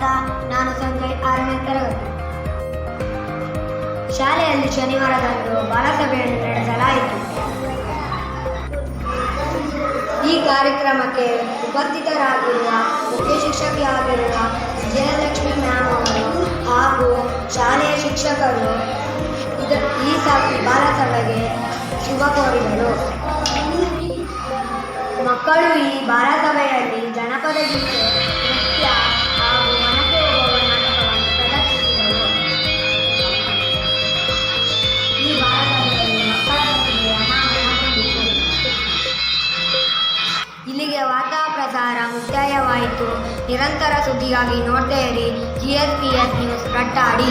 ಸ್ವಾಗತ. ನಾನು ಸಂಜಯ್, 6ನೇ ತರಗತಿ. ಶಾಲೆಯಲ್ಲಿ ಶನಿವಾರದಂದು ಬಾಲಸಭೆಯನ್ನು ನಡೆಸಲಾಯಿತು. ಈ ಕಾರ್ಯಕ್ರಮಕ್ಕೆ ಉಪಸ್ಥಿತರಾಗಿರುವ ಮುಖ್ಯ ಶಿಕ್ಷಕಿಯಾಗಿರುವ ವಿಜಯಲಕ್ಷ್ಮಿ ಮ್ಯಾಮ್ ಅವರು ಹಾಗೂ ಶಾಲೆಯ ಶಿಕ್ಷಕರು ಈ ಬಾಲಸಭೆಗೆ ಶುಭ ಕೋರಿದರು. ಮಕ್ಕಳು ಈ ಬಾಲಸಭೆಯಲ್ಲಿ ಜನಪದ ಗೀತೆ, ನೃತ್ಯ ಹಾಗೂ ಮನಕ್ಕೆ ಹೋಗುವ ನಾಟಕವನ್ನು ಪ್ರದರ್ಶಿಸಿದರು. ಈ ಬಾಲಸಭೆಯಲ್ಲಿ ಮಕ್ಕಳ ಜೊತೆಗೆ ಅನಾಹುತ. ಇಲ್ಲಿಗೆ ವಾರ್ತಾ ಪ್ರಸಾರ ಮುಕ್ತಾಯವಾಯಿತು. ನಿರಂತರ ಸುದ್ದಿಗಾಗಿ ನೋಡ್ತಾ ಇರಿ GSPS ನ್ಯೂಸ್ ರಟ್ಟಾಡಿ.